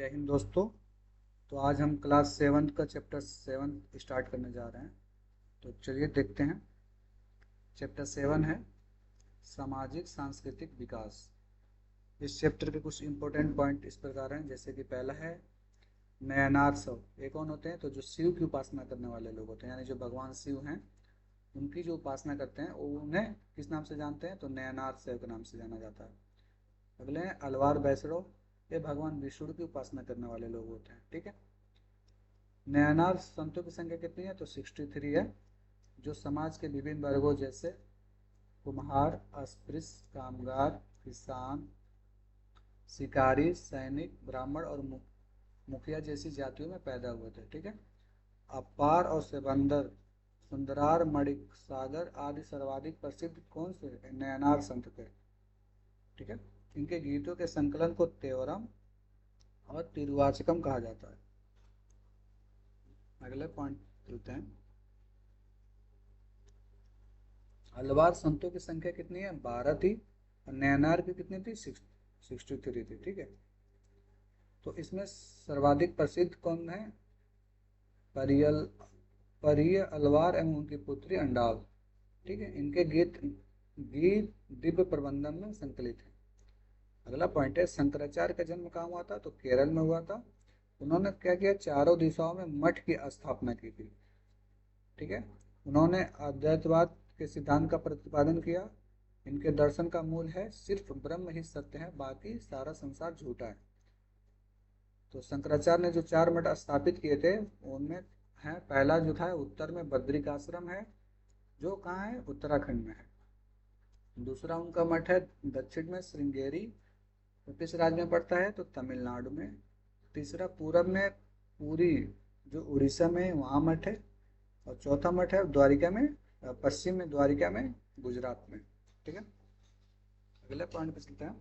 जय हिंद दोस्तों। तो आज हम क्लास सेवन्थ का चैप्टर 7 स्टार्ट करने जा रहे हैं। तो चलिए देखते हैं। चैप्टर 7 है सामाजिक सांस्कृतिक विकास। इस चैप्टर के कुछ इंपॉर्टेंट पॉइंट इस प्रकार हैं, जैसे कि पहला है नयनार शव। ये कौन होते हैं? तो जो शिव की उपासना करने वाले लोग होते हैं, यानी जो भगवान शिव हैं उनकी जो उपासना करते हैं वो उन्हें किस नाम से जानते हैं? तो नयनार शव के नाम से जाना जाता है। अगले हैं अलवार वैष्णव। ये भगवान विष्णु की उपासना करने वाले लोग होते हैं। ठीक है। नयनार संतों की संख्या कितनी है? तो 63 है, जो समाज के विभिन्न वर्गों जैसे कुम्हार, अस्पृश्य, कामगार, किसान, शिकारी, सैनिक, ब्राह्मण और मुखिया जैसी जातियों में पैदा हुए थे। ठीक है। अपार और सिकंदर, सुंदरार, मणिक सागर आदि सर्वाधिक प्रसिद्ध कौन से नयनार संत थे? ठीक है। इनके गीतों के संकलन को तेवरम और तिरुवाचकम कहा जाता है। अगले पॉइंट चलते हैं। अलवार संतों की संख्या कितनी है? 12 थी। और नैनार की कितनी थी? 63 थी। ठीक है। तो इसमें सर्वाधिक प्रसिद्ध कौन है? परियल परिय अलवार एवं उनकी पुत्री अंडाल। ठीक है। इनके गीत गीत दिव्य प्रबंधन में संकलित है। अगला पॉइंट है शंकराचार्य का जन्म कहाँ हुआ था? तो केरल में हुआ था। उन्होंने क्या किया? चारों दिशाओं में मठ की स्थापना की थी। ठीक है। उन्होंने अद्वैतवाद के सिद्धांत का प्रतिपादन किया। इनके दर्शन का मूल है सिर्फ ब्रह्म ही सत्य है, बाकी सारा संसार झूठा है। तो शंकराचार्य ने जो 4 मठ स्थापित किए थे उनमें है, पहला जो था उत्तर में बद्रिकाश्रम है, जो कहाँ है? उत्तराखंड में है। दूसरा उनका मठ है दक्षिण में श्रृंगेरी, तो किस राज्य में पड़ता है? तो तमिलनाडु में। तीसरा पूरब में पुरी, जो उड़ीसा में है, वहाँ मठ है। और चौथा मठ है द्वारिका में, पश्चिम में द्वारिका में, गुजरात में। ठीक है। अगले पॉइंट पे चलते हैं।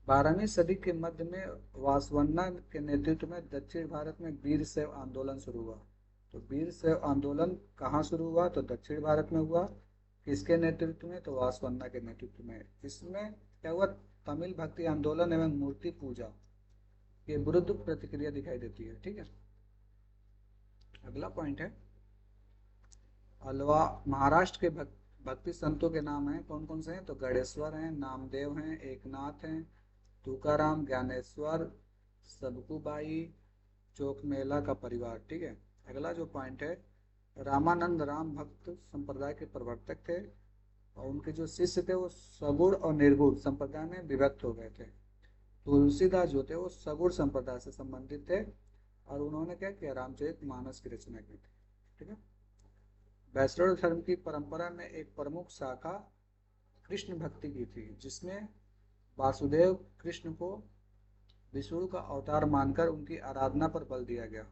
12वीं सदी के मध्य में वासवन्ना के नेतृत्व में दक्षिण भारत में वीर शैव आंदोलन शुरू हुआ। तो वीर शैव आंदोलन कहाँ शुरू हुआ? तो दक्षिण भारत में हुआ। किसके नेतृत्व में? तो वासवन्ना के नेतृत्व में। इसमें क्या हुआ? तमिल भक्ति आंदोलन एवं मूर्ति पूजा के विरुद्ध प्रतिक्रिया दिखाई देती है। ठीक है। अगला पॉइंट है अलवा महाराष्ट्र के भक्ति संतों के नाम हैं, कौन कौन से हैं? तो गणेश्वर हैं, नामदेव हैं, एकनाथ हैं, तुकाराम, ज्ञानेश्वर, सबकूबाई, चोकमेला का परिवार। ठीक है। अगला जो पॉइंट है रामानंद राम भक्त संप्रदाय के प्रवर्तक थे, और उनके जो शिष्य थे वो सगुण और निर्गुण संप्रदाय में विभक्त हो गए थे। तुलसीदास जो थे वो सगुण संप्रदाय से संबंधित थे, और उन्होंने क्या किया? रामचरित मानस की रचना की थी। ठीक है। वैष्णव धर्म की परंपरा में एक प्रमुख शाखा कृष्ण भक्ति की थी, जिसमें वासुदेव कृष्ण को विष्णु का अवतार मानकर उनकी आराधना पर बल दिया गया।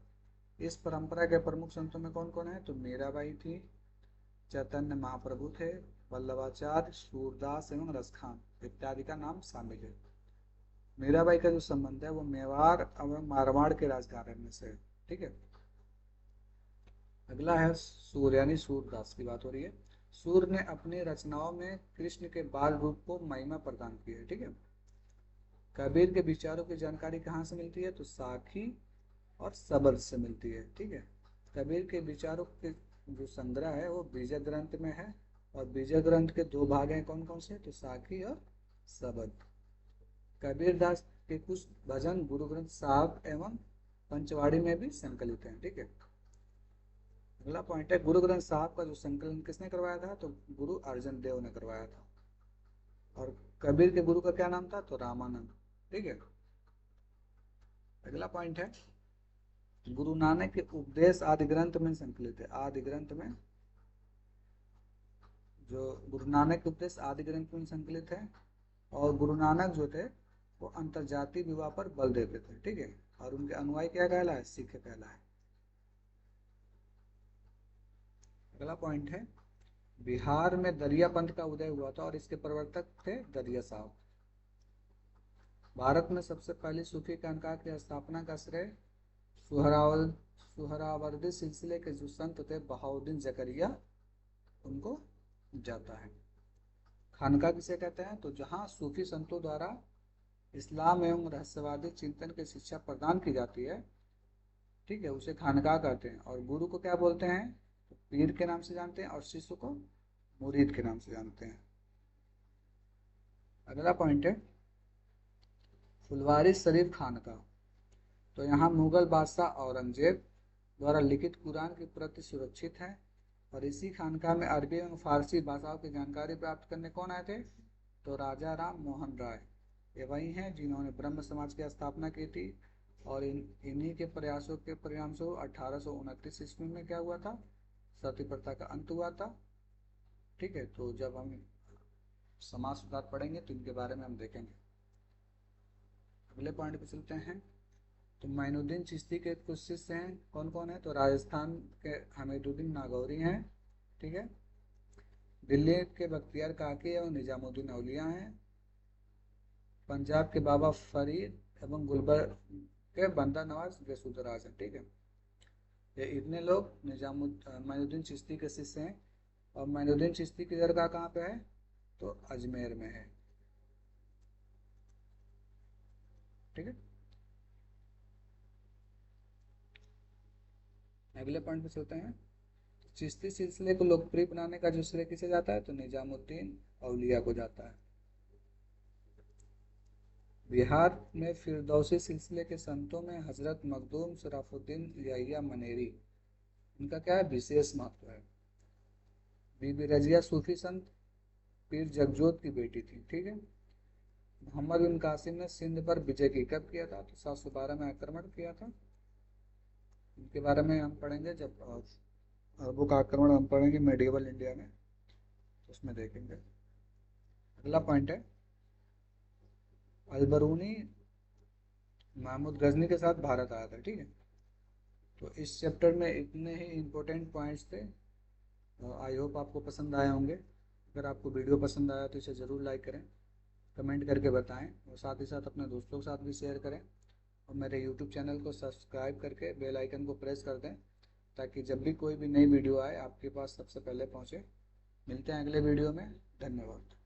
इस परंपरा के प्रमुख संतों में कौन कौन है? तो मीराबाई थी, चैतन्य महाप्रभु थे, वल्लभाचार्य, सूरदास एवं रसखान इत्यादि का नाम शामिल है। मीराबाई का जो संबंध है वो मेवाड़ एवं मारवाड़ के राजघराने से है। ठीक है। अगला है सूर्य, यानी सूरदास की बात हो रही है। सूर्य ने अपनी रचनाओं में कृष्ण के बाल रूप को महिमा प्रदान की है। ठीक है। कबीर के विचारों की जानकारी कहाँ से मिलती है? तो साखी और सबद से मिलती है। ठीक है। कबीर के विचारों के जो संग्रह है वो बीजक ग्रंथ में है, और बीजक ग्रंथ के 2 भाग हैं, कौन कौन से? तो साखी और सबद। कबीर दास के कुछ भजन गुरु ग्रंथ साहब एवं पंचवाड़ी में भी संकलित हैं। ठीक है। अगला पॉइंट है गुरु ग्रंथ साहब का जो संकलन किसने करवाया था? तो गुरु अर्जन देव ने करवाया था। और कबीर के गुरु का क्या नाम था? तो रामानंद। ठीक है। अगला पॉइंट है गुरु नानक के उपदेश आदि ग्रंथ में संकलित है। आदि ग्रंथ में जो गुरु नानक के उपदेश आदि ग्रंथ में संकलित है। और गुरु नानक जो थे वो अंतरजातीय विवाह पर बल देते थे। ठीक है। और उनके अनुयायी क्या कहलाए? सिख कहलाए। अगला पॉइंट है बिहार में दरिया पंथ का उदय हुआ था, और इसके प्रवर्तक थे दरिया साहब। भारत में सबसे पहले सूफी खानका की स्थापना का श्रेय सुहरावल सुहरावर्दी सिलसिले के जो संत थे बहाउद्दीन जकरिया, उनको जाता है। खानका किसे कहते हैं? तो जहाँ सूफी संतों द्वारा इस्लाम एवं रहस्यवादी चिंतन की शिक्षा प्रदान की जाती है, ठीक है, उसे खानका कहते हैं। और गुरु को क्या बोलते हैं? तो पीर के नाम से जानते हैं, और शिष्य को मुरीद के नाम से जानते हैं। अगला पॉइंट है फुलवारी शरीफ खानका। तो यहाँ मुगल बादशाह औरंगजेब द्वारा लिखित कुरान की प्रति सुरक्षित है, और इसी खानका में अरबी एवं फारसी भाषाओं की जानकारी प्राप्त करने कौन आए थे? तो राजा राम मोहन राय। ये वही हैं जिन्होंने ब्रह्म समाज की स्थापना की थी, और इन्हीं के प्रयासों के परिणाम स्वरूप 1829 ईस्वी में क्या हुआ था? सती प्रथा का अंत हुआ था। ठीक है, तो जब हम समाज सुधार पढ़ेंगे तो इनके बारे में हम देखेंगे। अगले पॉइंट पे चलते हैं। तो मोइनुद्दीन चिश्ती के कुछ शिष्य हैं, कौन कौन है? तो राजस्थान के हमीदुद्दीन नागौरी हैं, ठीक है, दिल्ली के बख्तियार काकी एवं निजामुद्दीन औलिया हैं, पंजाब के बाबा फरीद एवं गुलबर्ग के बंदा नवाज गसूदराज हैं, ठीक है। ये इतने लोग मोइनुद्दीन चिश्ती के शिष्य हैं। और मोइनुद्दीन चिश्ती की दरगाह कहाँ पे है? तो अजमेर में है, ठीक है। अगले पॉइंट पे चलते हैं। चिश्ती सिलसिले को लोकप्रिय बनाने का जो श्रेय किसे जाता है? तो निजामुद्दीन औलिया को जाता है। बिहार में फिरदौसी सिलसिले के संतों में हजरत मखदूम शराफुद्दीन याहिया मनेरी, इनका क्या है? विशेष महत्व है। बीबी रजिया सूफी संत पीर जगजोत की बेटी थी, ठीक है। मोहम्मद बिन कासिम ने सिंध पर विजय की कब किया था? तो 712 में आक्रमण किया था। इनके बारे में हम पढ़ेंगे जब अरबों का आक्रमण हम पढ़ेंगे मेडिवल इंडिया में, तो उसमें देखेंगे। अगला पॉइंट है अलबरूनी महमूद गजनी के साथ भारत आया था, ठीक है। तो इस चैप्टर में इतने ही इम्पोर्टेंट पॉइंट्स थे। आई होप आपको पसंद आए होंगे। अगर आपको वीडियो पसंद आया तो इसे ज़रूर लाइक करें, कमेंट करके बताएं, और साथ ही साथ अपने दोस्तों के साथ भी शेयर करें। और मेरे यूट्यूब चैनल को सब्सक्राइब करके बेल आइकन को प्रेस कर दें, ताकि जब भी कोई भी नई वीडियो आए आपके पास सबसे पहले पहुंचे। मिलते हैं अगले वीडियो में। धन्यवाद।